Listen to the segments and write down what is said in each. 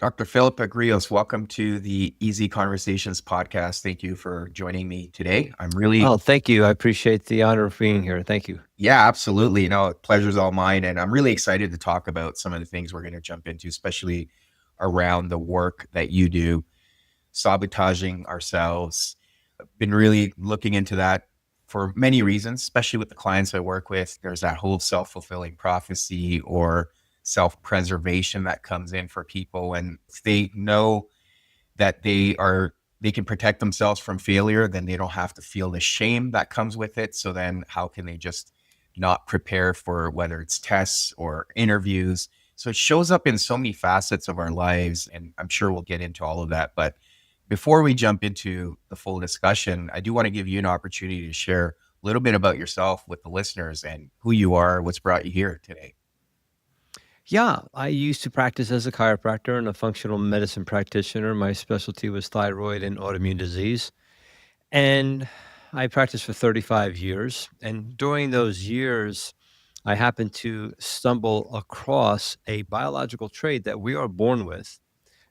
Dr. Philip Agrios, welcome to the Easy Conversations podcast. Thank you for joining me today. Oh, thank you. I appreciate the honor of being here. Thank you. Yeah, absolutely. Pleasure's all mine. And I'm really excited to talk about some of the things we're going to jump into, especially around the work that you do, sabotaging ourselves. I've been really looking into that for many reasons, especially with the clients I work with. There's that whole self-fulfilling prophecy or self-preservation that comes in for people, and they know that they can protect themselves from failure, then they don't have to feel the shame that comes with it. So then how can they just not prepare for whether it's tests or interviews? So it shows up in so many facets of our lives, and I'm sure we'll get into all of that. But before we jump into the full discussion, I do want to give you an opportunity to share a little bit about yourself with the listeners and who you are, what's brought you here today. Yeah, I used to practice as a chiropractor and a functional medicine practitioner. My specialty was thyroid and autoimmune disease. And I practiced for 35 years. And during those years, I happened to stumble across a biological trait that we are born with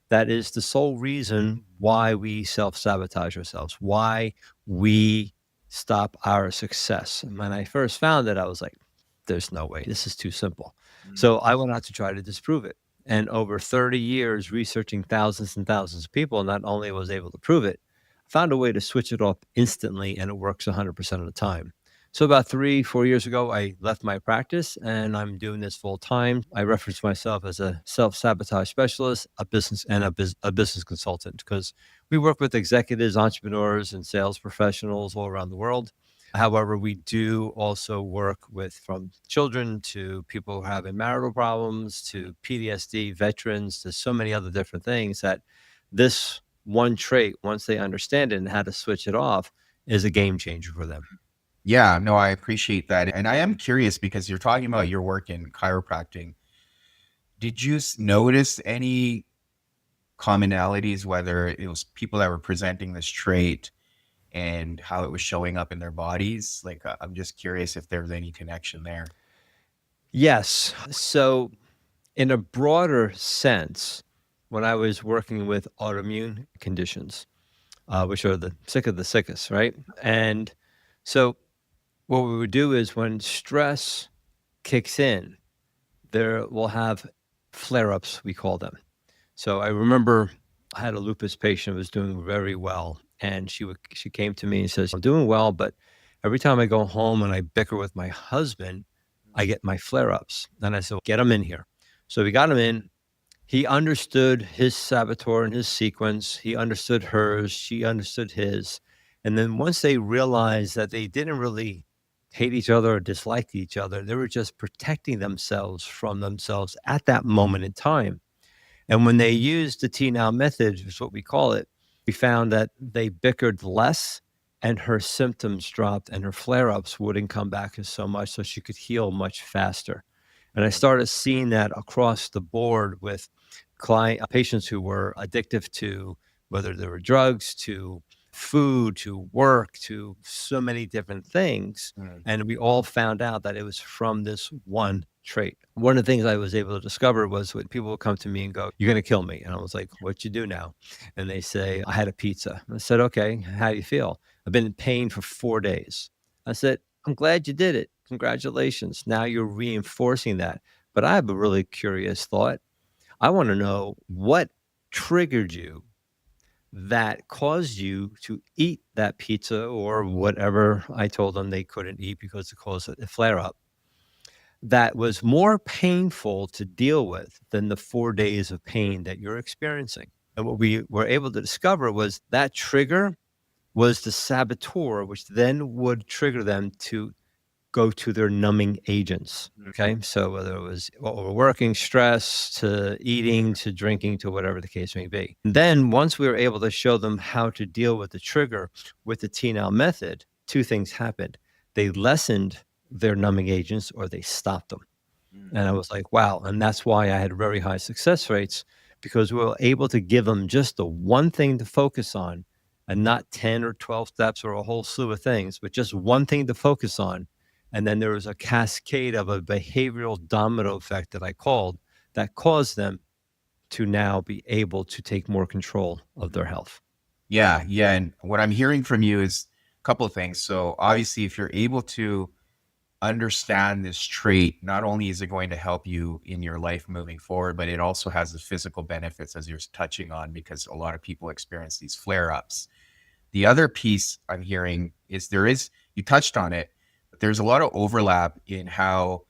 that is the sole reason why we self sabotage ourselves, why we stop our success. And when I first found it, I was like, there's no way. This is too simple. So I went out to try to disprove it. And over 30 years researching thousands and thousands of people, not only was able to prove it, I found a way to switch it off instantly and it works 100% of the time. So about 3, 4 years ago, I left my practice and I'm doing this full time. I reference myself as a self-sabotage specialist, a business consultant, because we work with executives, entrepreneurs, and sales professionals all around the world. However, we do also work with from children to people who have marital problems to PTSD veterans to so many other different things that this one trait, once they understand it and how to switch it off, is a game changer for them. Yeah, no, I appreciate that. And I am curious because you're talking about your work in chiropractic. Did you notice any commonalities, whether it was people that were presenting this trait and how it was showing up in their bodies? Like, I'm just curious if there's any connection there. Yes. So, in a broader sense, when I was working with autoimmune conditions, which are the sick of the sickest, right? And so, what we would do is when stress kicks in, there will have flare ups, we call them. So, I remember I had a lupus patient who was doing very well. And she came to me and says, I'm doing well, but every time I go home and I bicker with my husband, I get my flare ups. And I said, get him in here. So we got him in. He understood his saboteur and his sequence. He understood hers. She understood his. And then once they realized that they didn't really hate each other or dislike each other, they were just protecting themselves from themselves at that moment in time. And when they used the TNow method, which is what we call it, we found that they bickered less and her symptoms dropped and her flare ups wouldn't come back as so much. So she could heal much faster. And I started seeing that across the board with patients who were addictive to whether they were drugs, to food, to work, to so many different things. Mm. And we all found out that it was from this one trait. One of the things I was able to discover was when people would come to me and go, you're going to kill me. And I was like, what you do now? And they say, I had a pizza. I said, okay, how do you feel? I've been in pain for 4 days. I said, I'm glad you did it. Congratulations. Now you're reinforcing that. But I have a really curious thought. I want to know what triggered you that caused you to eat that pizza or whatever I told them they couldn't eat because it caused a flare up. That was more painful to deal with than the 4 days of pain that you're experiencing. And what we were able to discover was that trigger was the saboteur, which then would trigger them to go to their numbing agents. Okay. So whether it was overworking, stress, to eating, to drinking, to whatever the case may be. And then once we were able to show them how to deal with the trigger with the TNow method, two things happened. They lessened their numbing agents or they stopped them. And I was like, wow. And that's why I had very high success rates, because we were able to give them just the one thing to focus on and not 10 or 12 steps or a whole slew of things, but just one thing to focus on. And then there was a cascade of a behavioral domino effect that I called that caused them to now be able to take more control of their health. Yeah, yeah. And what I'm hearing from you is a couple of things. So obviously, if you're able to understand this trait, not only is it going to help you in your life moving forward, but it also has the physical benefits as you're touching on, because a lot of people experience these flare ups. The other piece I'm hearing is you touched on it, but there's a lot of overlap in how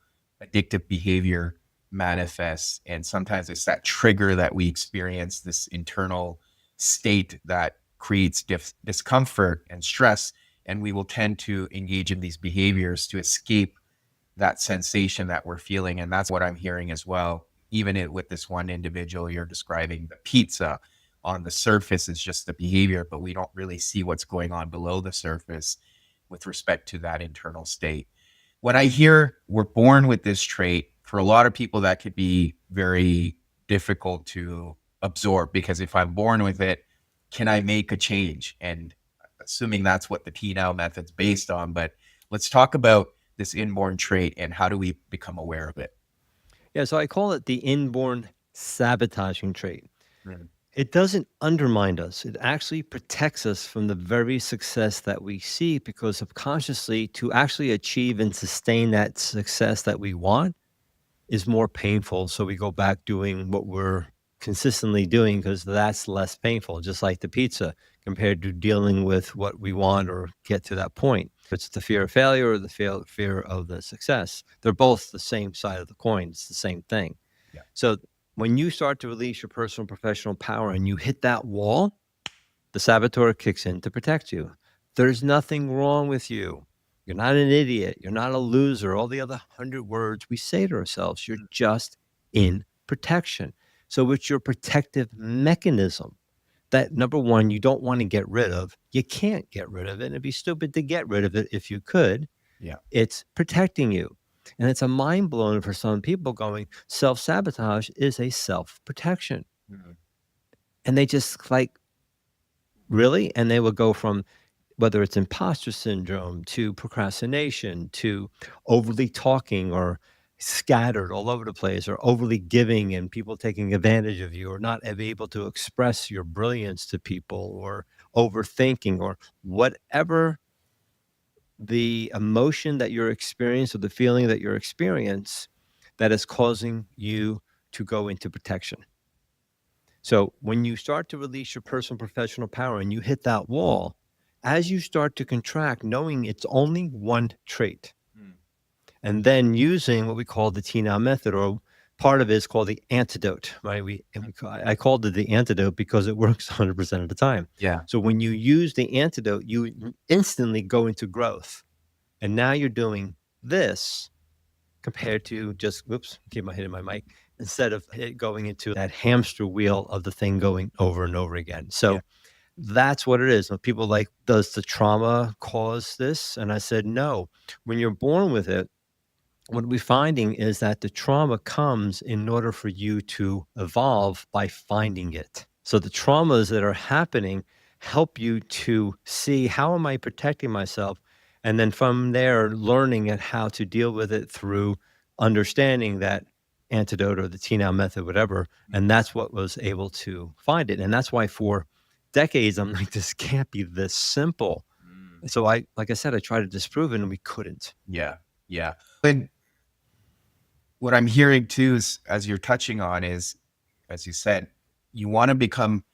addictive behavior manifests. And sometimes it's that trigger that we experience, this internal state that creates discomfort and stress. And we will tend to engage in these behaviors to escape that sensation that we're feeling. And that's what I'm hearing as well. Even with this one individual you're describing, the pizza on the surface is just the behavior, but we don't really see what's going on below the surface with respect to that internal state. When I hear we're born with this trait, for a lot of people, that could be very difficult to absorb, because if I'm born with it, can I make a change? And assuming that's what the TNow method's based on, but let's talk about this inborn trait and how do we become aware of it? Yeah, so I call it the inborn sabotaging trait. Mm. It doesn't undermine us. It actually protects us from the very success that we seek, because subconsciously, to actually achieve and sustain that success that we want is more painful. So we go back doing what we're consistently doing because that's less painful, just like the pizza compared to dealing with what we want or get to that point. If it's the fear of failure or the fear of the success, they're both the same side of the coin. It's the same thing. Yeah. So when you start to release your personal professional power and you hit that wall, the saboteur kicks in to protect you. There's nothing wrong with you. You're not an idiot. You're not a loser. All the other 100 words we say to ourselves, you're just in protection. So it's your protective mechanism that, number one, you don't want to get rid of. You can't get rid of it. And it'd be stupid to get rid of it if you could. Yeah. It's protecting you. And it's a mind blown for some people going, self-sabotage is a self-protection. Mhm. And they just like, really? And they will go from whether it's imposter syndrome to procrastination to overly talking or scattered all over the place or overly giving and people taking advantage of you or not able to express your brilliance to people or overthinking or whatever the emotion that you're experiencing or the feeling that you're experiencing that is causing you to go into protection. So when you start to release your personal professional power and you hit that wall, as you start to contract, knowing it's only one trait, Mm. and then using what we call the TNow method, or part of it is called the antidote, right? I called it the antidote because it works 100% of the time. Yeah. So when you use the antidote, you instantly go into growth. And now you're doing this compared to just, whoops, keep my hitting my mic, instead of it going into that hamster wheel of the thing going over and over again. So Yeah. that's what it is. When people like, does the trauma cause this? And I said, no. When you're born with it, what we're finding is that the trauma comes in order for you to evolve by finding it. So the traumas that are happening help you to see, how am I protecting myself? And then from there, learning at how to deal with it through understanding that antidote or the TNow method, whatever. And that's what was able to find it. And that's why for decades, I'm like, this can't be this simple. Mm. So like I said, I tried to disprove it and we couldn't. Yeah. Yeah. And what I'm hearing too is, as you're touching on, is, as you said, you want to become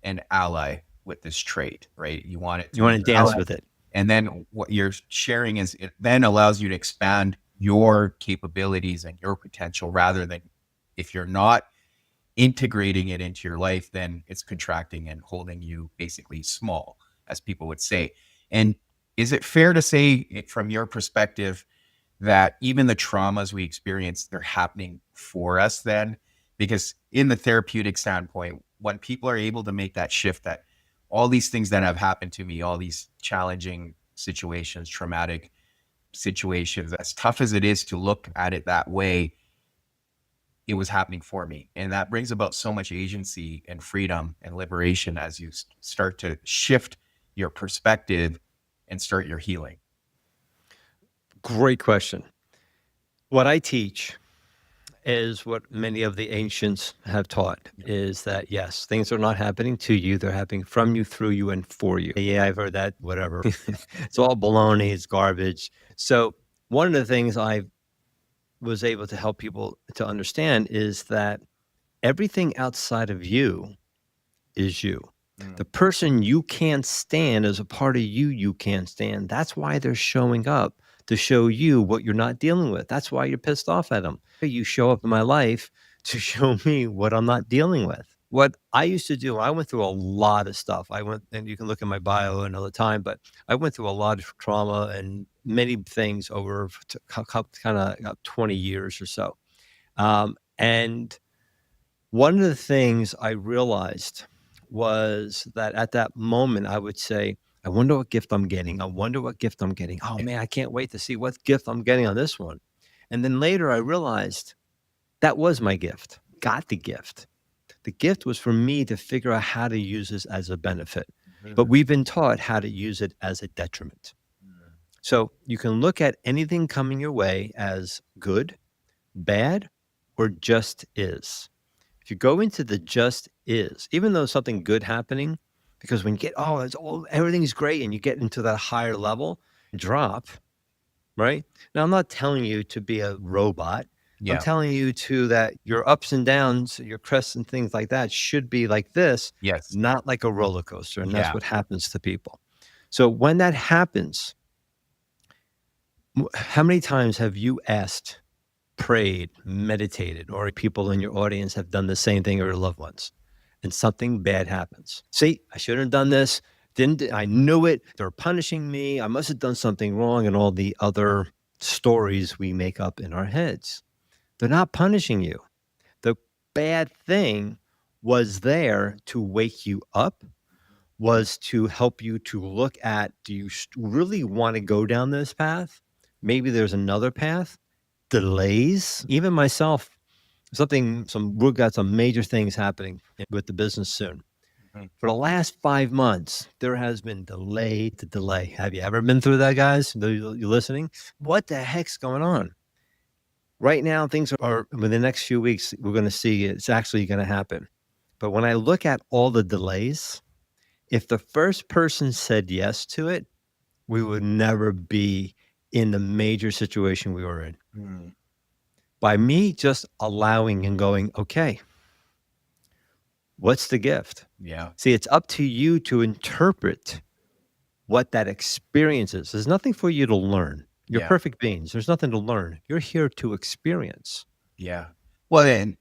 an ally with this trait, right? You want it to You want be to dance with it. And then what you're sharing is it then allows you to expand your capabilities and your potential, rather than, if you're not integrating it into your life, then it's contracting and holding you basically small, as people would say. And is it fair to say, from your perspective, that even the traumas we experience, they're happening for us then? Because in the therapeutic standpoint, when people are able to make that shift, that all these things that have happened to me, all these challenging situations, traumatic situations, as tough as it is to look at it that way, it was happening for me. And that brings about so much agency and freedom and liberation as you start to shift your perspective and start your healing. Great question. What I teach is what many of the ancients have taught, is that yes, things are not happening to you, they're happening from you, through you, and for you. Yeah, I've heard that, whatever. It's all baloney, it's garbage. So one of the things I was able to help people to understand is that everything outside of you is you. The person you can't stand is a part of you you can't stand. That's why they're showing up, to show you what you're not dealing with. That's why you're pissed off at them. You show up in my life to show me what I'm not dealing with. What I used to do, I went through a lot of stuff. I went, and you can look at my bio another time, but I went through a lot of trauma and many things over kind of 20 years or so. And one of the things I realized was that at that moment, I would say, I wonder what gift I'm getting. I wonder what gift I'm getting. Oh man, I can't wait to see what gift I'm getting on this one. And then later I realized that was my gift, got the gift. The gift was for me to figure out how to use this as a benefit. But we've been taught how to use it as a detriment. So you can look at anything coming your way as good, bad, or just is. If you go into the just is, even though something good happening, because when you get, oh, it's all, everything's great, and you get into that higher level, drop, right? Now, I'm not telling you to be a robot. I'm telling you that your ups and downs, your crests and things like that should be like this, Yes. not like a roller coaster. And that's what happens to people. So when that happens, how many times have you asked, prayed, meditated, or people in your audience have done the same thing, or your loved ones, and something bad happens? See, I shouldn't have done this. I knew it. They're punishing me. I must have done something wrong, and all the other stories we make up in our heads. They're not punishing you. The bad thing was there to wake you up, was to help you to look at, do you really want to go down this path? Maybe there's another path. Delays, even myself, we've got some major things happening with the business soon. For the last 5 months, there has been delay to delay. Have you ever been through that, guys? You're listening? What the heck's going on? Right now, things are, within the next few weeks, we're going to see it's actually going to happen. But when I look at all the delays, if the first person said yes to it, we would never be in the major situation we were in. By me just allowing and going, okay, what's the gift? Yeah. See, it's up to you to interpret what that experience is. There's nothing for you to learn. You're perfect beings. There's nothing to learn. You're here to experience. Yeah. Well, and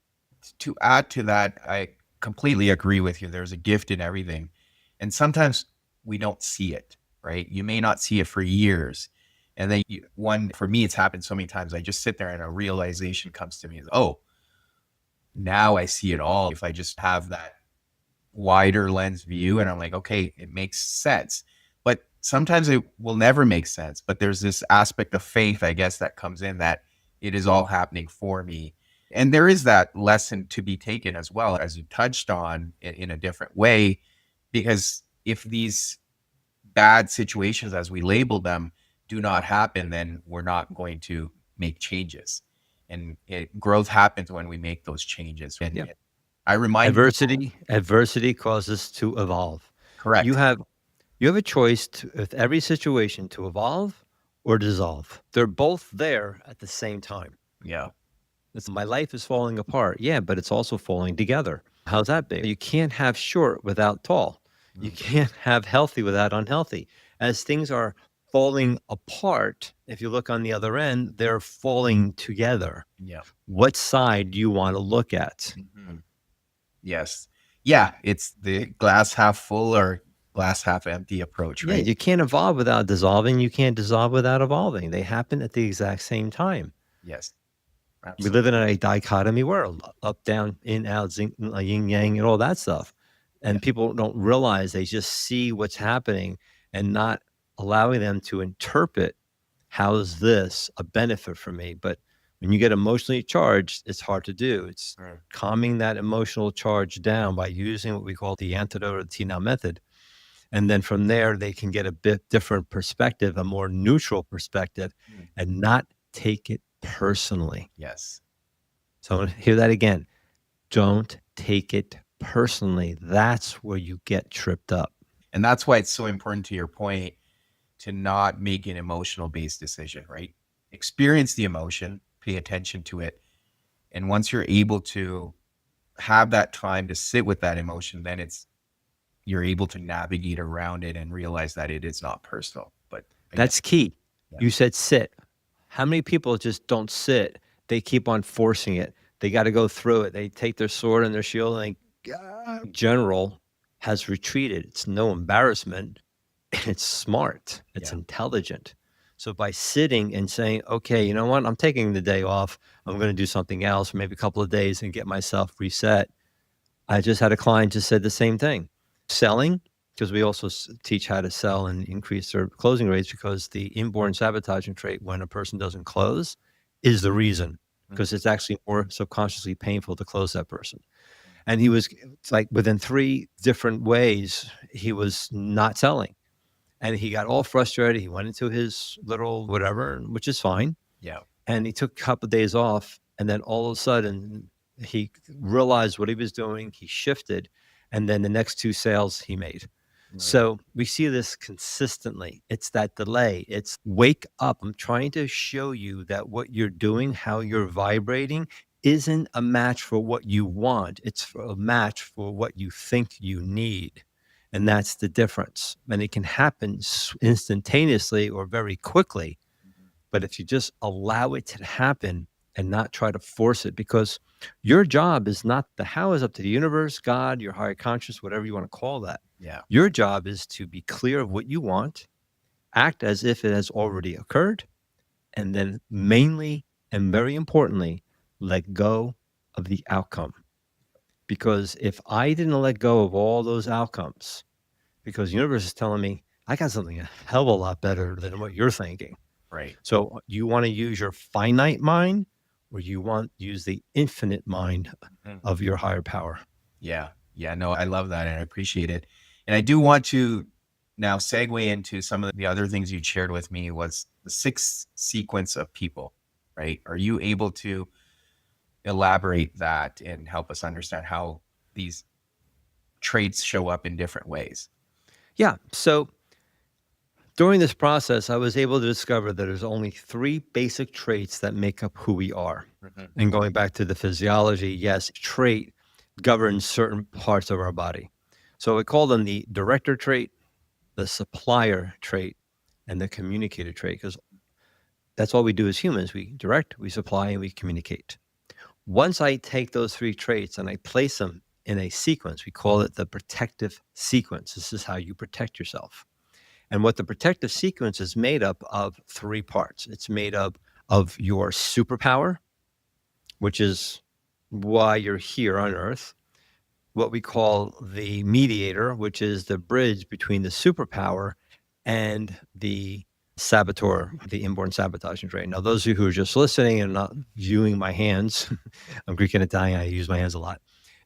to add to that, I completely agree with you. There's a gift in everything. And sometimes we don't see it, right? You may not see it for years. And then for me, it's happened so many times. I just sit there and a realization comes to me. Oh, now I see it all. If I just have that wider lens view, and I'm like, okay, it makes sense. But sometimes it will never make sense. But there's this aspect of faith, I guess, that comes in, that it is all happening for me. And there is that lesson to be taken as well, as you touched on, in a different way, because if these bad situations, as we label them, do not happen, then we're not going to make changes. And growth happens when we make those changes. And I remind adversity causes us to evolve. Correct. You have a choice with every situation, to evolve or dissolve. They're both there at the same time. Yeah. My life is falling apart. Yeah, but it's also falling together. How's that big? You can't have short without tall. You can't have healthy without unhealthy. As things are falling apart, if you look on the other end, they're falling together. Yeah. What side do you want to look at? Yes. Yeah. It's the glass half full or glass half empty approach, right? Yeah, you can't evolve without dissolving. You can't dissolve without evolving. They happen at the exact same time. Yes. Absolutely. We live in a dichotomy world, up, down, in, out, yin, yang, and all that stuff. And people don't realize, they just see what's happening and not allowing them to interpret, how is this a benefit for me? But when you get emotionally charged, it's hard to do. It's calming that emotional charge down by using what we call the antidote, or the TNow method. And then from there, they can get a bit different perspective, a more neutral perspective, and not take it personally. Yes. So hear that again. Don't take it personally. That's where you get tripped up. And that's why it's so important, to your point, to not make an emotional based decision, right? Experience the emotion, pay attention to it. And once you're able to have that time to sit with that emotion, then you're able to navigate around it and realize that it is not personal. But again, That's key. yeah. You said sit. How many people just don't sit? They keep on forcing it. They got to go through it. They take their sword and their shield and general has retreated. It's no embarrassment. It's smart. It's intelligent. So by sitting and saying, okay, you know what? I'm taking the day off. I'm going to do something else, maybe a couple of days and get myself reset. I just had a client just said the same thing. Selling, because we also teach how to sell and increase their closing rates, because the inborn sabotaging trait when a person doesn't close is the reason, because it's actually more subconsciously painful to close that person. And it's like within 3 different ways, he was not selling. And he got all frustrated. He went into his little whatever, which is fine. Yeah. And he took a couple of days off. And then all of a sudden, he realized what he was doing. He shifted. And then the next 2 sales he made. Right. So we see this consistently. It's that delay. It's wake up. I'm trying to show you that what you're doing, how you're vibrating, isn't a match for what you want. It's a match for what you think you need. And that's the difference. And it can happen instantaneously or very quickly. But if you just allow it to happen and not try to force it, because your job is not the how is up to the universe, God, your higher conscious, whatever you want to call that. Yeah. Your job is to be clear of what you want, act as if it has already occurred, and then mainly and very importantly, let go of the outcome. Because if I didn't let go of all those outcomes, because the universe is telling me, I got something a hell of a lot better than what you're thinking. Right. So you want to use your finite mind, or you want to use the infinite mind of your higher power? Yeah. Yeah. No, I love that and I appreciate it. And I do want to now segue into some of the other things you shared with me, was the 6 sequence of people, right? Are you able to elaborate that and help us understand how these traits show up in different ways? Yeah. So during this process, I was able to discover that there's only 3 basic traits that make up who we are. And going back to the physiology, yes, trait governs certain parts of our body. So we call them the director trait, the supplier trait, and the communicator trait, because that's all we do as humans. We direct, we supply, and we communicate. Once I take those 3 traits and I place them in a sequence, we call it the protective sequence. This is how you protect yourself. And what the protective sequence is made up of 3 parts. It's made up of your superpower, which is why you're here on Earth. What we call the mediator, which is the bridge between the superpower and the saboteur, the inborn sabotaging trait. Now, those of you who are just listening and not viewing my hands, I'm Greek and Italian, I use my hands a lot.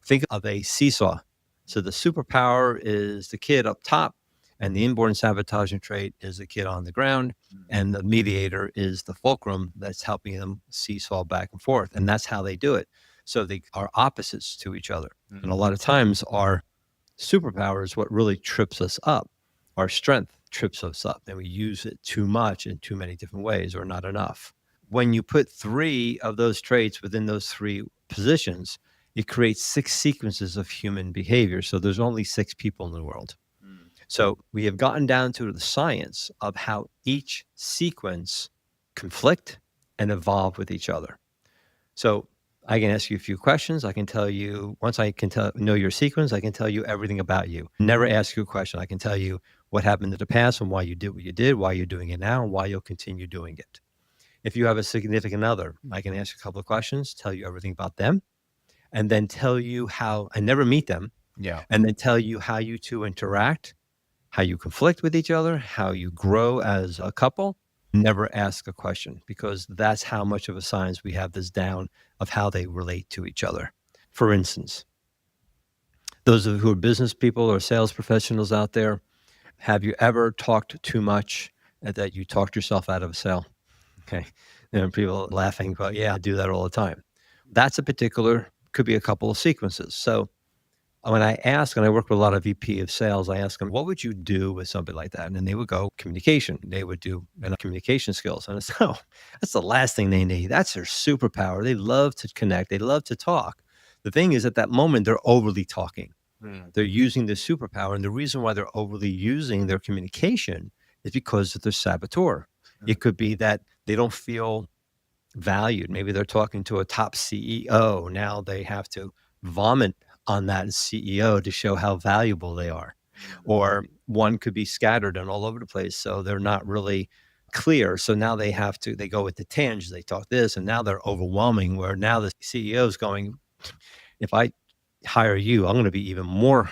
Think of a seesaw. So the superpower is the kid up top, and the inborn sabotaging trait is the kid on the ground, and the mediator is the fulcrum that's helping them seesaw back and forth. And that's how they do it. So they are opposites to each other. And a lot of times our superpower is what really trips us up. Our strength trips us up, and we use it too much in too many different ways, or not enough. When you put 3 of those traits within those 3 positions, it creates 6 sequences of human behavior. So there's only 6 people in the world. So we have gotten down to the science of how each sequence conflict and evolve with each other. So I can ask you a few questions. I can tell you, once I can know your sequence, I can tell you everything about you. Never ask you a question. I can tell you what happened in the past and why you did what you did, why you're doing it now, and why you'll continue doing it. If you have a significant other, I can ask you a couple of questions, tell you everything about them, and then tell you how I never meet them. Yeah. And then tell you how you two interact, how you conflict with each other, how you grow as a couple. Never ask a question, because that's how much of a science we have this down of how they relate to each other. For instance, those of who are business people or sales professionals out there, have you ever talked too much that you talked yourself out of a sale? Okay. And people laughing, but yeah, I do that all the time. that's a particular, could be a couple of sequences. So when I ask, and I work with a lot of VP of sales, I ask them, what would you do with somebody like that? And then they would go communication. They would do communication skills. And I said, oh, that's the last thing they need. That's their superpower. They love to connect. They love to talk. The thing is, at that moment, they're overly talking. They're using the superpower. And the reason why they're overly using their communication is because of their saboteur. It could be that they don't feel valued. Maybe they're talking to a top CEO. Now they have to vomit on that CEO to show how valuable they are. Or one could be scattered and all over the place. So they're not really clear. So now they go with the tangents. They talk this, and now they're overwhelming, where now the CEO is going, if I hire you, I'm going to be even more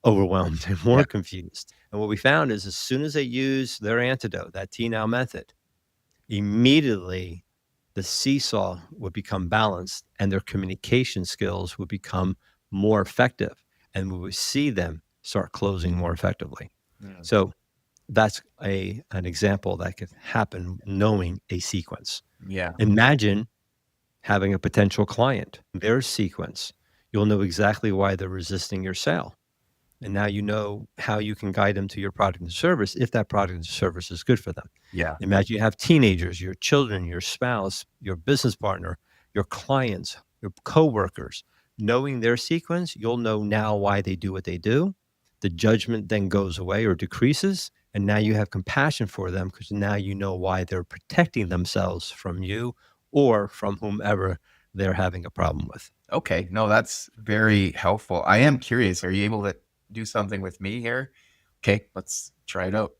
overwhelmed and more confused. And what we found is as soon as they use their antidote, that TNow method, immediately the seesaw would become balanced and their communication skills would become more effective. And we would see them start closing more effectively. So that's an example that could happen knowing a sequence. Yeah. Imagine having a potential client, their sequence. You'll know exactly why they're resisting your sale. And now you know how you can guide them to your product and service if that product and service is good for them. Yeah. Imagine you have teenagers, your children, your spouse, your business partner, your clients, your coworkers. Knowing their sequence, you'll know now why they do what they do. The judgment then goes away or decreases. And now you have compassion for them because now you know why they're protecting themselves from you or from whomever they're having a problem with. Okay. No, that's very helpful. I am curious. Are you able to do something with me here? Okay, let's try it out.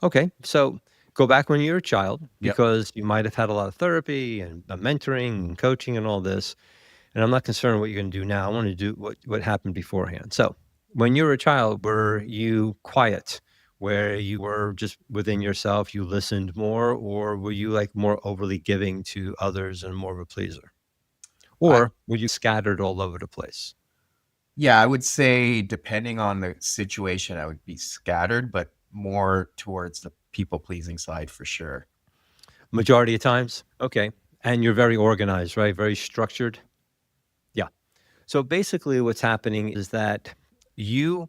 Okay. So go back when you were a child, because you might have had a lot of therapy and mentoring and coaching and all this. And I'm not concerned what you're going to do now. I want to do what happened beforehand. So when you were a child, were you quiet, where you were just within yourself, you listened more, or were you like more overly giving to others and more of a pleaser? Or were you scattered all over the place? Yeah, I would say depending on the situation, I would be scattered, but more towards the people pleasing side for sure. Majority of times? Okay. And you're very organized, right? Very structured? Yeah. So basically what's happening is that you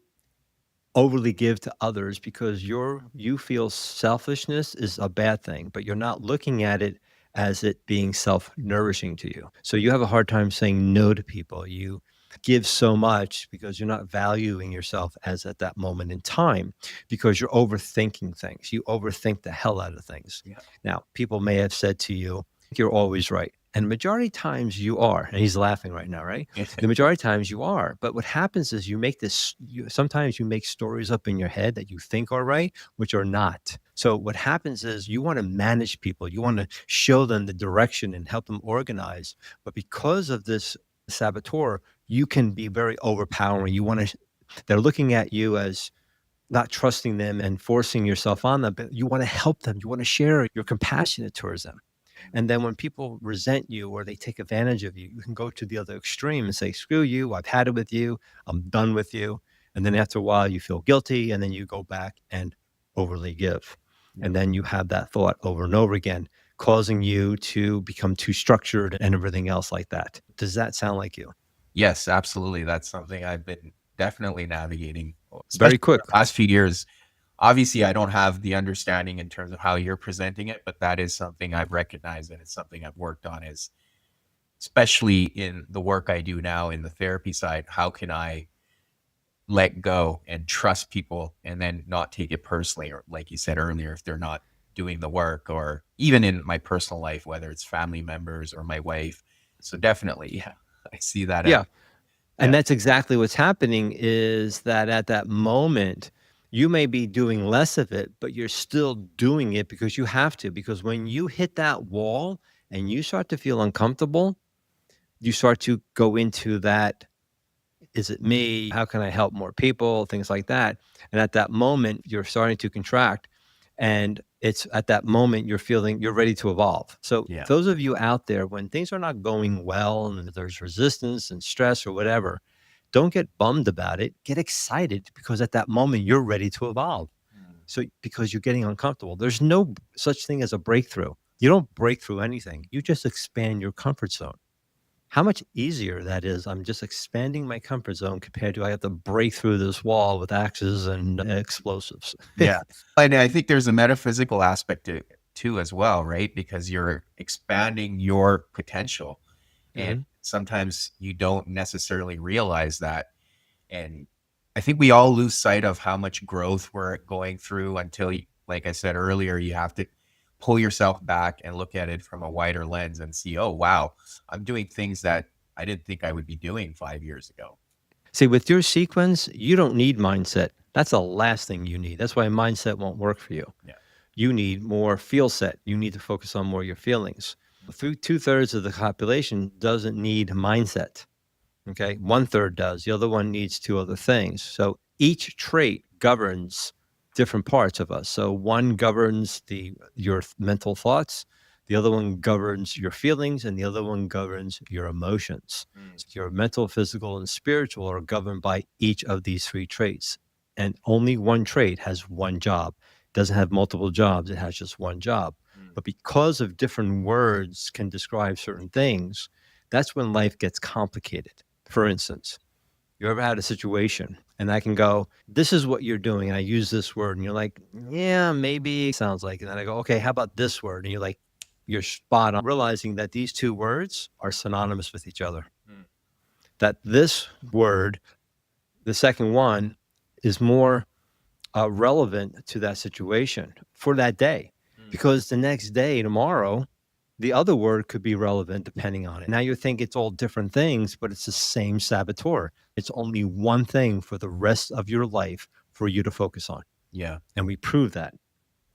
overly give to others because you feel selfishness is a bad thing, but you're not looking at it as it being self-nourishing to you. So you have a hard time saying no to people. You give so much because you're not valuing yourself as at that moment in time, because you're overthinking things. You overthink the hell out of things. Yeah. Now, people may have said to you, you're always right. And majority of times you are. And he's laughing right now, right? The majority of times you are. But what happens is sometimes you make stories up in your head that you think are right, which are not. So what happens is you want to manage people. You want to show them the direction and help them organize. But because of this saboteur, you can be very overpowering. They're looking at you as not trusting them and forcing yourself on them, but you want to help them. You want to share. You're compassionate towards them. And then when people resent you or they take advantage of you, you can go to the other extreme and say, screw you, I've had it with you, I'm done with you. And then after a while, you feel guilty, and then you go back and overly give. And then you have that thought over and over again, causing you to become too structured and everything else like that. Does that sound like you? Yes, absolutely. That's something I've been definitely navigating, Very quick. the last few years. Obviously, I don't have the understanding in terms of how you're presenting it, but that is something I've recognized, and it's something I've worked on, is especially in the work I do now in the therapy side. How can I let go and trust people and then not take it personally? Or like you said earlier, if they're not doing the work, or even in my personal life, whether it's family members or my wife. So definitely, yeah, I see that. Yeah. And that's exactly what's happening, is that at that moment, you may be doing less of it, but you're still doing it because you have to. Because when you hit that wall and you start to feel uncomfortable, you start to go into that, is it me? How can I help more people? Things like that. And at that moment, you're starting to contract. And it's at that moment you're feeling you're ready to evolve. So those of you out there, when things are not going well and there's resistance and stress or whatever, don't get bummed about it. Get excited, because at that moment you're ready to evolve. So because you're getting uncomfortable, there's no such thing as a breakthrough. You don't break through anything. You just expand your comfort zone. how much easier that is. I'm just expanding my comfort zone compared to I have to break through this wall with axes and explosives. Yeah. And I think there's a metaphysical aspect to it too as well, right? Because you're expanding your potential. And Mhm. sometimes you don't necessarily realize that. And I think we all lose sight of how much growth we're going through until, like I said earlier, you have to pull yourself back and look at it from a wider lens and see, oh, wow, I'm doing things that I didn't think I would be doing 5 years ago. See, with your sequence, you don't need mindset. That's the last thing you need. That's why mindset won't work for you. Yeah. You need more feel set. You need to focus on more your feelings. Through two-thirds of the population doesn't need mindset. Okay. One third does. The other one needs two other things. So each trait governs different parts of us. So one governs your mental thoughts, the other one governs your feelings, and the other one governs your emotions. Mm. So your mental, physical, and spiritual are governed by each of these three traits. And only one trait has one job. It doesn't have multiple jobs, it has just one job. Mm. But because of different words can describe certain things, that's when life gets complicated. For instance, you ever had a situation and I can go, this is what you're doing. And I use this word and you're like, yeah, maybe sounds like it. And then I go, okay, how about this word? And you're like, you're spot on, realizing that these two words are synonymous with each other. Mm. That this word, the second one, is more relevant to that situation for that day. Mm. Because the next day, tomorrow, the other word could be relevant depending on it. Now you think it's all different things, but it's the same saboteur. It's only one thing for the rest of your life for you to focus on. Yeah. And we prove that.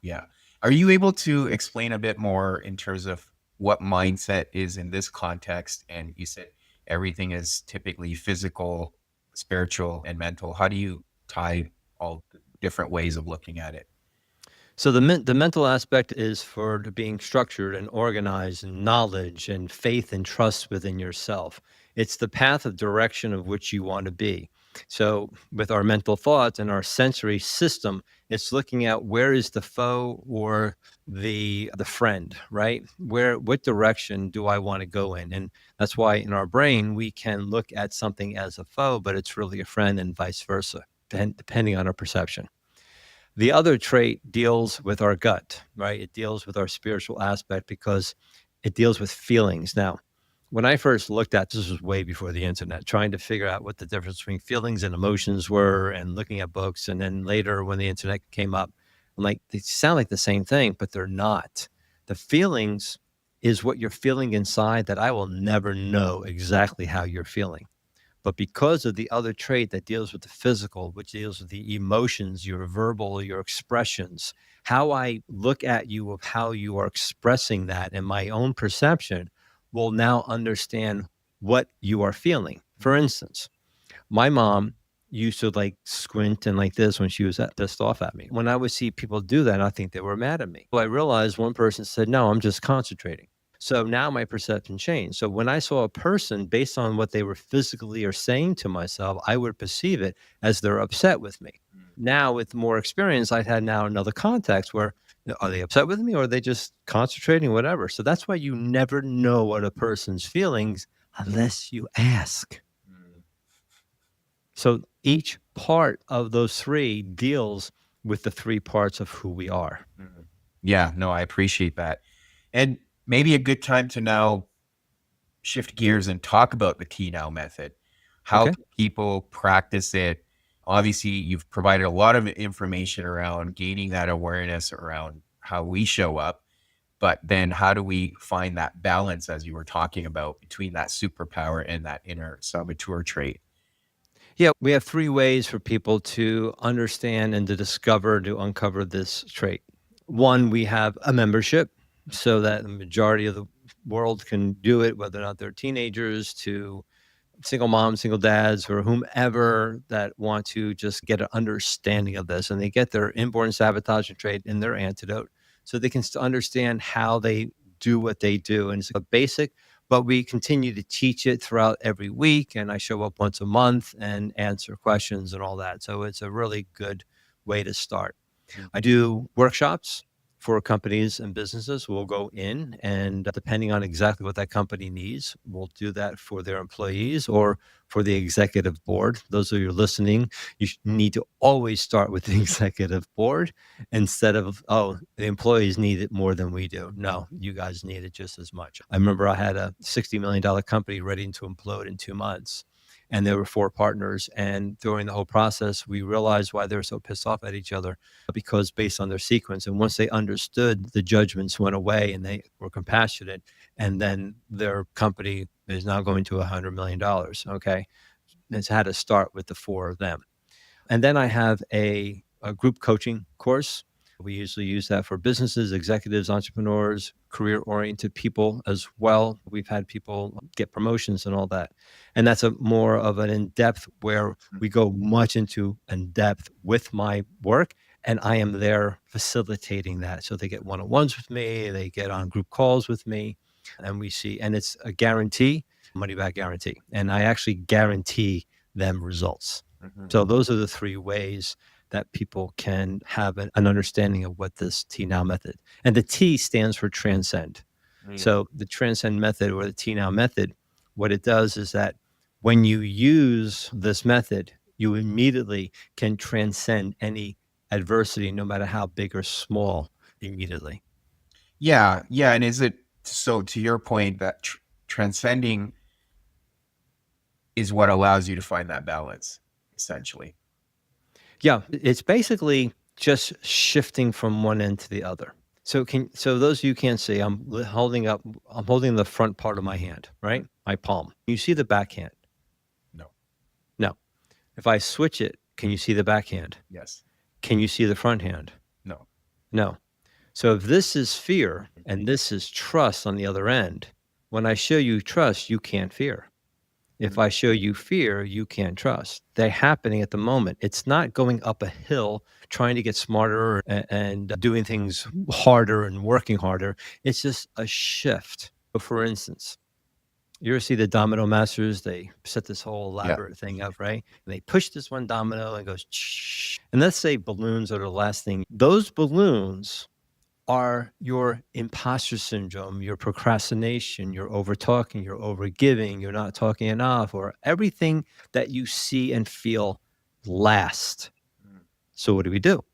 Yeah. Are you able to explain a bit more in terms of what mindset is in this context? And you said everything is typically physical, spiritual, and mental. How do you tie all the different ways of looking at it? So the mental aspect is for being structured and organized and knowledge and faith and trust within yourself. It's the path of direction of which you want to be. So with our mental thoughts and our sensory system, it's looking at where is the foe or the friend, right? What direction do I want to go in? And that's why in our brain we can look at something as a foe, but it's really a friend and vice versa, depending on our perception. The other trait deals with our gut, right? It deals with our spiritual aspect because it deals with feelings. Now, when I first looked at this was way before the internet, trying to figure out what the difference between feelings and emotions were and looking at books. And then later when the internet came up, I'm like, they sound like the same thing, but they're not. The feelings is what you're feeling inside that I will never know exactly how you're feeling. But because of the other trait that deals with the physical, which deals with the emotions, your verbal, your expressions, how I look at you of how you are expressing that and my own perception will now understand what you are feeling. For instance, my mom used to like squint and like this when she was pissed off at me. When I would see people do that, I think they were mad at me. Well, I realized one person said, no, I'm just concentrating. So now my perception changed. So when I saw a person based on what they were physically or saying to myself, I would perceive it as they're upset with me. Now with more experience, I've had now another context where are they upset with me or are they just concentrating, whatever. So that's why you never know what a person's feelings unless you ask. Mm. So each part of those three deals with the three parts of who we are. Mm. Yeah, no, I appreciate that. And maybe a good time to now shift gears and talk about the TNow method. How Okay. can people practice it? Obviously, you've provided a lot of information around gaining that awareness around how we show up, but then how do we find that balance, as you were talking about, between that superpower and that inner saboteur trait? Yeah, we have three ways for people to understand and to discover, to uncover this trait. One, we have a membership so that the majority of the world can do it, whether or not they're teenagers to single moms, single dads, or whomever that want to just get an understanding of this. And they get their inborn sabotage trait in their antidote so they can understand how they do what they do. And it's a basic, but we continue to teach it throughout every week. And I show up once a month and answer questions and all that. So it's a really good way to start. Mhm. I do workshops for companies and businesses. We'll go in and depending on exactly what that company needs, we'll do that for their employees or for the executive board. Those of you listening, you need to always start with the executive board instead of, oh, the employees need it more than we do. No, you guys need it just as much. I remember I had a $60 million company ready to implode in 2 months. And there were 4 partners. And during the whole process, we realized why they were so pissed off at each other, because based on their sequence. And once they understood, the judgments went away and they were compassionate. And then their company is now going to $100 million. Okay. It's had to start with the 4 of them. And then I have a group coaching course. We usually use that for businesses, executives, entrepreneurs, career-oriented people as well. We've had people get promotions and all that. And that's a more of an in-depth where we go much into in-depth with my work. And I am there facilitating that. So they get one-on-ones with me, they get on group calls with me, and we see, and it's a guarantee, money back guarantee. And I actually guarantee them results. So those are the 3 ways that people can have an understanding of what this TNow method, and the T stands for transcend. So the transcend method or the TNow method, what it does is that when you use this method, you immediately can transcend any adversity, no matter how big or small, immediately. Yeah. And is it, so to your point, that transcending is what allows you to find that balance, essentially? Yeah, it's basically just shifting from one end to the other. So those of you can't see, I'm holding the front part of my hand, right? My palm. You see the backhand? No. No. If I switch it, can you see the backhand? Yes. Can you see the front hand? No. No. So if this is fear and this is trust on the other end, when I show you trust, you can't fear. If I show you fear, you can't trust. They're happening at the moment. It's not going up a hill, trying to get smarter and doing things harder and working harder. It's just a shift. For instance, you ever see the domino masters? They set this whole elaborate thing up, right? And they push this one domino and it goes, and let's say balloons are the last thing. Those balloons are your imposter syndrome, your procrastination, your over talking, your over giving, you're not talking enough, or everything that you see and feel last. So what do?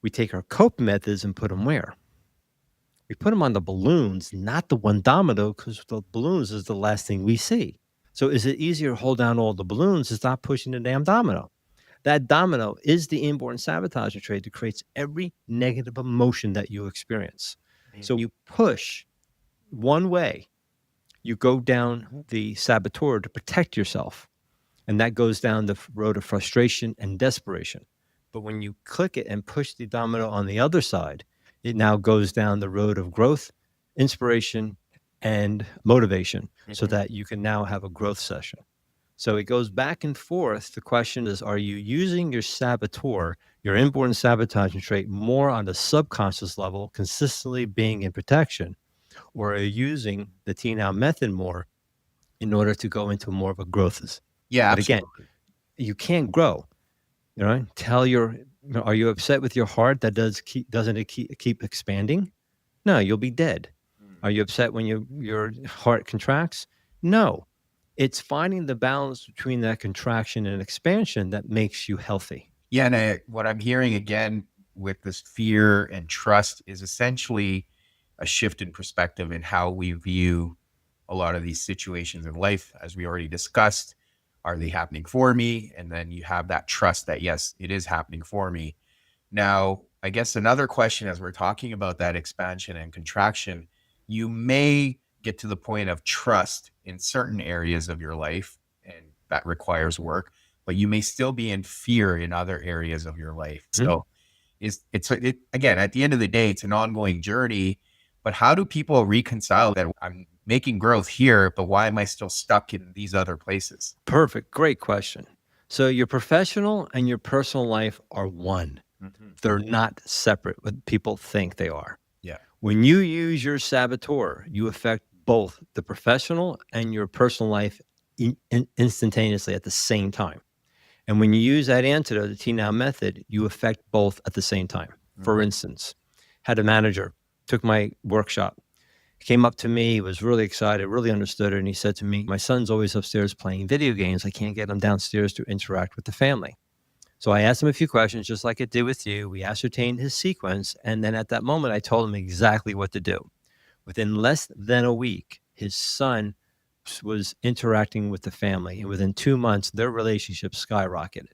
We take our cope methods and put them where? We put them on the balloons, not the one domino, because the balloons is the last thing we see. So is it easier to hold down all the balloons and stop pushing the damn domino? That domino is the inborn sabotage trait that creates every negative emotion that you experience. So you push one way, you go down the saboteur to protect yourself. And that goes down the road of frustration and desperation. But when you click it and push the domino on the other side, it now goes down the road of growth, inspiration, and motivation so that you can now have a growth session. So it goes back and forth. The question is, are you using your saboteur, your inborn sabotaging trait, more on the subconscious level, consistently being in protection, or are you using the TNow method more in order to go into more of a growth? Yeah, but absolutely. again, you can't grow. Are you upset with your heart that doesn't it keep expanding? No, you'll be dead. Are you upset when your heart contracts? No. It's finding the balance between that contraction and expansion that makes you healthy. Yeah. And what I'm hearing again with this fear and trust is essentially a shift in perspective in how we view a lot of these situations in life. As we already discussed, are they happening for me? And then you have that trust that, yes, it is happening for me. Now, I guess another question, as we're talking about that expansion and contraction, you may get to the point of trust in certain areas of your life, and that requires work, but you may still be in fear in other areas of your life. So again, at the end of the day, it's an ongoing journey, but how do people reconcile that I'm making growth here, but why am I still stuck in these other places? Perfect. Great question. So your professional and your personal life are one. They're not separate what people think they are. Yeah. When you use your saboteur, you affect both the professional and your personal life instantaneously at the same time. And when you use that antidote, the TNow method, you affect both at the same time. For instance, had a manager, took my workshop, came up to me, was really excited, really understood it. And he said to me, my son's always upstairs playing video games. I can't get him downstairs to interact with the family. So I asked him a few questions, just like it did with you. We ascertained his sequence. And then at that moment, I told him exactly what to do. Within less than a week, his son was interacting with the family. And within 2 months, their relationship skyrocketed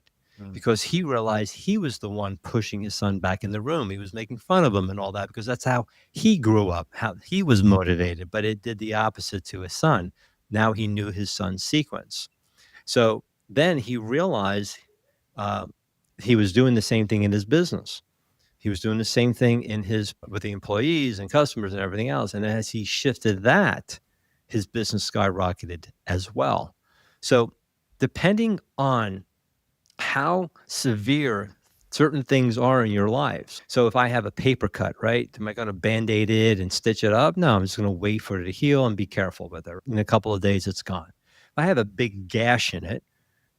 because he realized he was the one pushing his son back in the room. He was making fun of him and all that because that's how he grew up, how he was motivated, but it did the opposite to his son. Now he knew his son's sequence. So then he realized uh, he was doing the same thing in his business. He was doing the same thing with the employees and customers and everything else. And as he shifted that, his business skyrocketed as well. So depending on how severe certain things are in your lives. So if I have a paper cut, right? Am I going to Band-Aid it and stitch it up? No, I'm just going to wait for it to heal and be careful with it. In a couple of days, it's gone. If I have a big gash in it,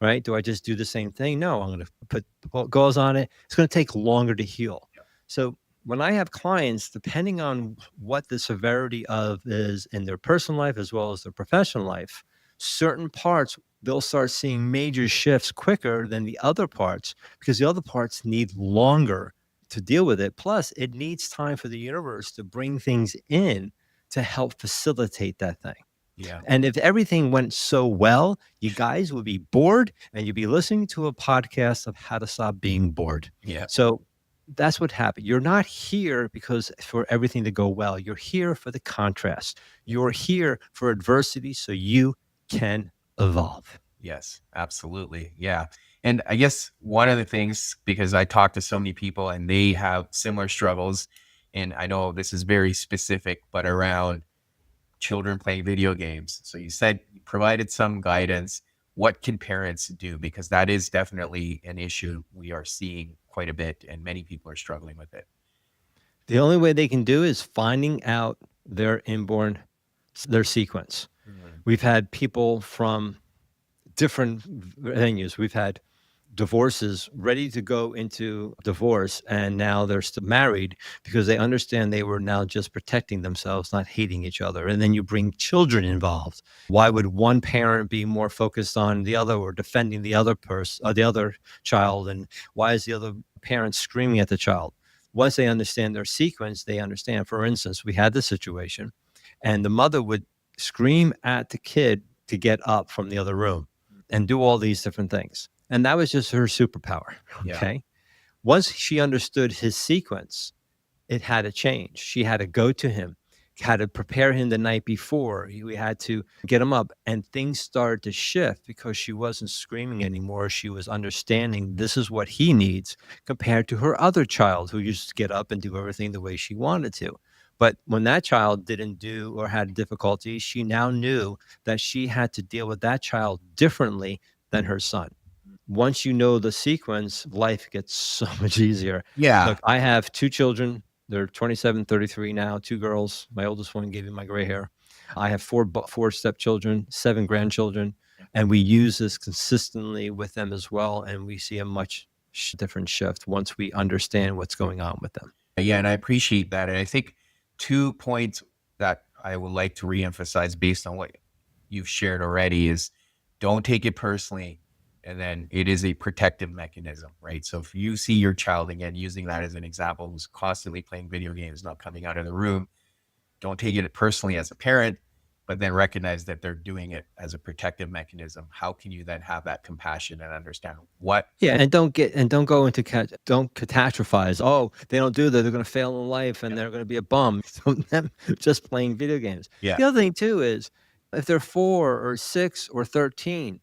right? Do I just do the same thing? No, I'm going to put gauze on it. It's going to take longer to heal. So when I have clients, depending on what the severity of is in their personal life as well as their professional life, certain parts, they'll start seeing major shifts quicker than the other parts because the other parts need longer to deal with it. Plus, it needs time for the universe to bring things in to help facilitate that thing. Yeah. And if everything went so well, you guys would be bored and you'd be listening to a podcast of how to stop being bored. Yeah. So that's what happened. You're not here because for everything to go well. You're here for the contrast. You're here for adversity so you can evolve. Yes, absolutely. Yeah. And I guess one of the things, because I talk to so many people and they have similar struggles, and I know this is very specific, but around children playing video games. So you said you provided some guidance. What can parents do? Because that is definitely an issue we are seeing quite a bit, and many people are struggling with it. The only way they can do is finding out their sequence. We've had people from different venues. We've had divorces ready to go into divorce, and now they're still married because they understand they were now just protecting themselves, not hating each other. And then you bring children involved. Why would one parent be more focused on the other or defending the other person or the other child? And why is the other parent screaming at the child? Once they understand their sequence, they understand. For instance, we had this situation, and the mother would scream at the kid to get up from the other room and do all these different things. And that was just her superpower. Okay. Yeah. Once she understood his sequence, it had to change. She had to go to him, had to prepare him the night before. We had to get him up, and things started to shift because she wasn't screaming anymore. She was understanding this is what he needs compared to her other child who used to get up and do everything the way she wanted to. But when that child didn't do or had difficulties, she now knew that she had to deal with that child differently than her son. Once you know the sequence, life gets so much easier. Yeah. Look, I have 2 children. They're 27, 33 now, 2 girls. My oldest one gave me my gray hair. I have 4 stepchildren, 7 grandchildren, and we use this consistently with them as well. And we see a much different shift once we understand what's going on with them. Yeah, and I appreciate that. And I think 2 points that I would like to reemphasize based on what you've shared already is don't take it personally. And then it is a protective mechanism, right? So if you see your child, again, using that as an example, who's constantly playing video games, not coming out of the room, don't take it personally as a parent, but then recognize that they're doing it as a protective mechanism. How can you then have that compassion and understand what? Yeah, and don't go into don't catastrophize. Oh, they don't do that, they're going to fail in life and they're going to be a bum from them just playing video games. Yeah. The other thing too is if they're 4 or 6 or 13,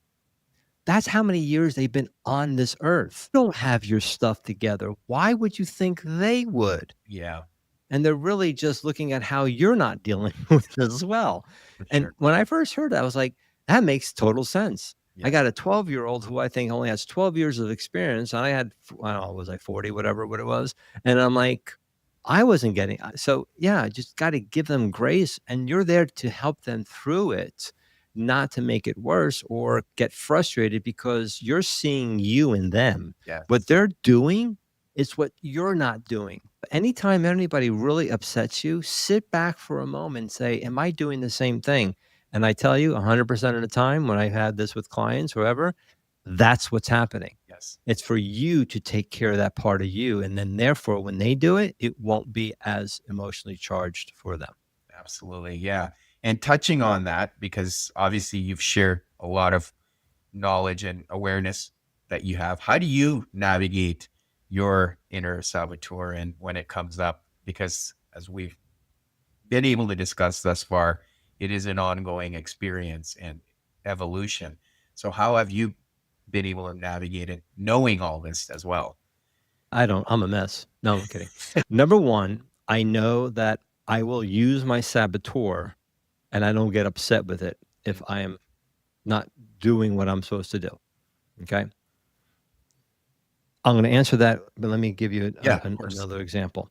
that's how many years they've been on this earth. You don't have your stuff together. Why would you think they would? Yeah. And they're really just looking at how you're not dealing with it as well. And when I first heard that, I was like, that makes total sense. Yeah. I got a 12-year-old who I think only has 12 years of experience. And I had, I don't know, was I 40, whatever what it was. And I'm like, I wasn't getting. So yeah, just got to give them grace. And you're there to help them through it, not to make it worse or get frustrated because you're seeing you in them. Yes. What they're doing It's what you're not doing. Anytime anybody really upsets you, sit back for a moment and say, am I doing the same thing? And I tell you 100% of the time when I've had this with clients, whoever, that's what's happening. Yes. It's for you to take care of that part of you. And then therefore, when they do it, it won't be as emotionally charged for them. Absolutely. Yeah. And touching on that, because obviously you've shared a lot of knowledge and awareness that you have, how do you navigate your inner saboteur and when it comes up? Because as we've been able to discuss thus far, it is an ongoing experience and evolution. So how have you been able to navigate it, knowing all this as well? I'm a mess. No, I'm kidding. Number one, I know that I will use my saboteur and I don't get upset with it if I am not doing what I'm supposed to do. Okay. I'm going to answer that, but let me give you another example.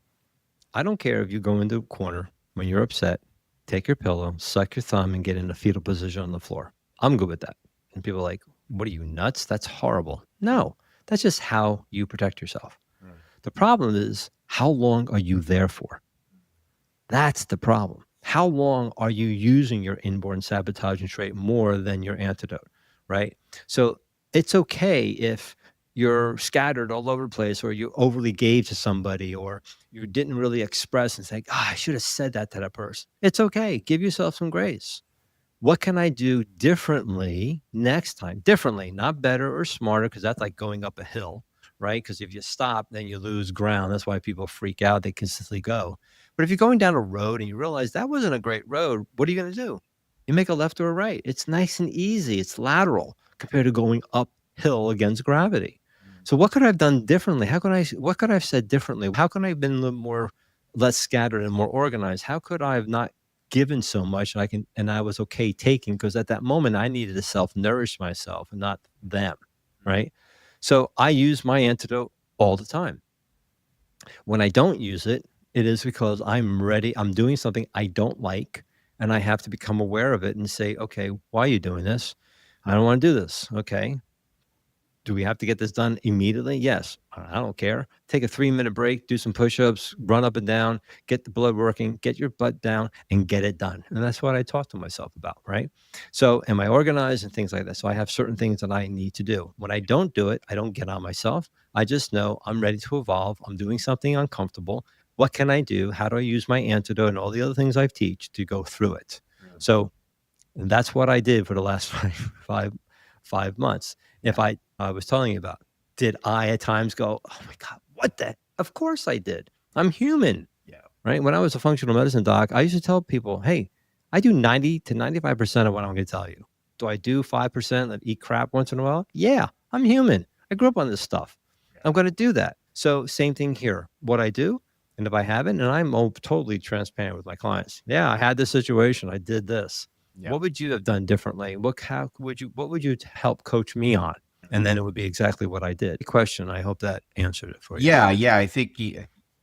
I don't care if you go into a corner when you're upset, take your pillow, suck your thumb, and get in a fetal position on the floor. I'm good with that. And people are like, what are you, nuts? That's horrible. No, that's just how you protect yourself. The problem is, how long are you there for? That's the problem. How long are you using your inborn sabotaging trait more than your antidote, right? So it's okay if you're scattered all over the place, or you overly gave to somebody, or you didn't really express and say, I should have said that to that person. It's okay. Give yourself some grace. What can I do differently next time? Differently, not better or smarter, because that's like going up a hill, right? Because if you stop, then you lose ground. That's why people freak out. They consistently go. But if you're going down a road and you realize that wasn't a great road, what are you going to do? You make a left or a right. It's nice and easy. It's lateral compared to going uphill against gravity. So what could I have done differently? What could I have said differently? How could I have been a little more, less scattered and more organized? How could I have not given so much and I was okay taking, because at that moment I needed to self-nourish myself and not them, right? So I use my antidote all the time. When I don't use it, it is because I'm doing something I don't like, and I have to become aware of it and say, okay, why are you doing this? I don't want to do this. Okay. Do we have to get this done immediately? Yes. I don't care. Take a 3-minute break, do some push-ups, run up and down, get the blood working, get your butt down, and get it done. And that's what I talk to myself about, right? So am I organized and things like that? So I have certain things that I need to do. When I don't do it, I don't get on myself. I just know I'm ready to evolve. I'm doing something uncomfortable. What can I do? How do I use my antidote and all the other things I've teach to go through it? So that's what I did for the last five months. If I was telling you about, did I at times go, oh my God, what the? Of course I did. I'm human. Yeah. Right. When I was a functional medicine doc, I used to tell people, hey, I do 90 to 95% of what I'm going to tell you. Do I do 5% and eat crap once in a while? Yeah, I'm human. I grew up on this stuff. Yeah. I'm going to do that. So same thing here. What I do, and if I haven't, and I'm totally transparent with my clients. Yeah, I had this situation. I did this. Yeah. What would you have done differently? What would you help coach me on? And then it would be exactly what I did. Question. I hope that answered it for you. Yeah. I think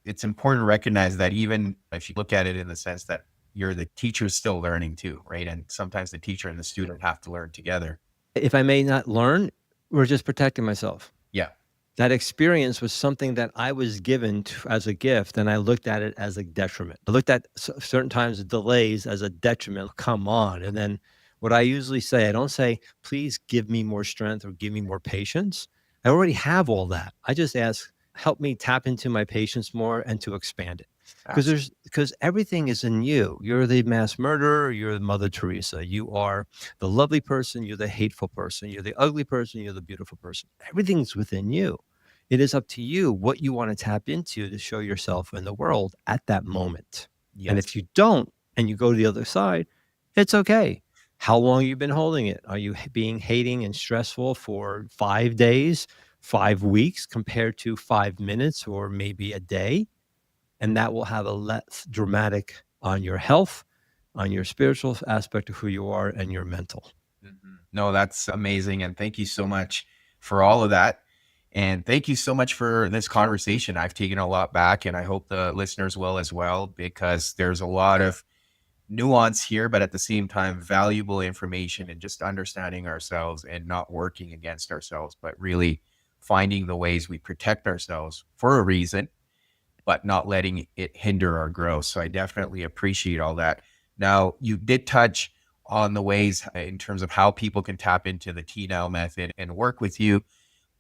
it's important to recognize that even if you look at it in the sense that you're the teacher still learning too, right? And sometimes the teacher and the student have to learn together. If I may not learn, we're just protecting myself. Yeah. That experience was something that I was given as a gift, and I looked at it as a detriment. I looked at certain times of delays as a detriment. Come on. And then what I usually say, I don't say, please give me more strength or give me more patience. I already have all that. I just ask, help me tap into my patience more and to expand it. Because everything is in you. You're the mass murderer. You're the Mother Teresa. You are the lovely person. You're the hateful person. You're the ugly person. You're the beautiful person. Everything's within you. It is up to you what you want to tap into to show yourself in the world at that moment. Yes. And if you don't, and you go to the other side, it's okay. How long have you been holding it? Are you being hating and stressful for 5 days, 5 weeks compared to 5 minutes or maybe a day? And that will have a less dramatic on your health, on your spiritual aspect of who you are, and your mental. Mm-hmm. No, that's amazing. And thank you so much for all of that. And thank you so much for this conversation. I've taken a lot back, and I hope the listeners will as well, because there's a lot of nuance here, but at the same time, valuable information and just understanding ourselves and not working against ourselves, but really finding the ways we protect ourselves for a reason, but not letting it hinder our growth. So I definitely appreciate all that. Now, you did touch on the ways in terms of how people can tap into the TNow method and work with you.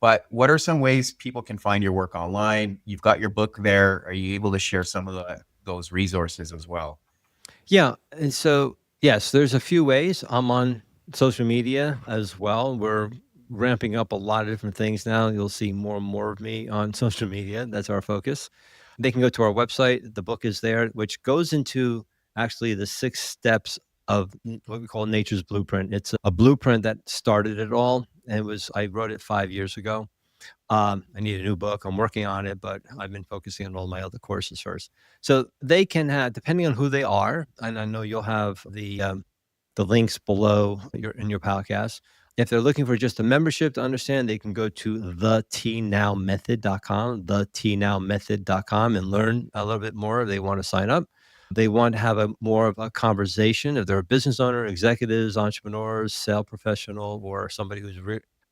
But what are some ways people can find your work online? You've got your book there. Are you able to share some of those resources as well? Yeah. And so, yes, there's a few ways. I'm on social media as well. We're ramping up a lot of different things now. You'll see more and more of me on social media. That's our focus. They can go to our website. The book is there, which goes into actually the 6 steps of what we call nature's blueprint. It's a blueprint that started it all. And I wrote it 5 years ago. I need a new book. I'm working on it, but I've been focusing on all my other courses first. So they can have, depending on who they are, and I know you'll have the links below in your podcast. If they're looking for just a membership to understand, they can go to thenowmethod.com, thenowmethod.com, and learn a little bit more if they want to sign up. They want to have more of a conversation. If they're a business owner, executives, entrepreneurs, sales professional, or somebody who's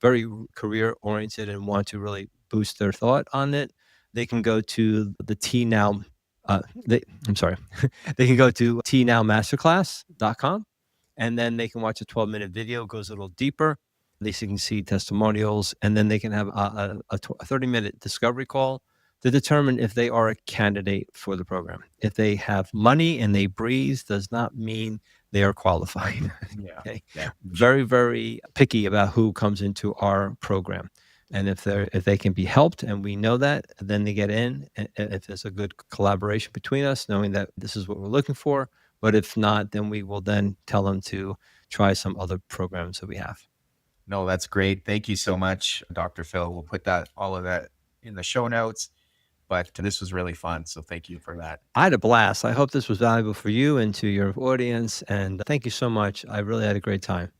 very career oriented and want to really boost their thought on it, they can go to the TNow. I'm sorry. They can go to tnowmasterclass.com, and then they can watch a 12-minute video, goes a little deeper. They can see testimonials, and then they can have a 30-minute discovery call to determine if they are a candidate for the program. If they have money and they breathe, does not mean they are qualified. Yeah. Okay. Yeah. Very, very picky about who comes into our program. And if they can be helped, and we know that, then they get in. If there's a good collaboration between us, knowing that this is what we're looking for. But if not, then we will then tell them to try some other programs that we have. No, that's great. Thank you so much, Dr. Phil. We'll put all of that in the show notes. But this was really fun. So thank you for that. I had a blast. I hope this was valuable for you and to your audience. And thank you so much. I really had a great time.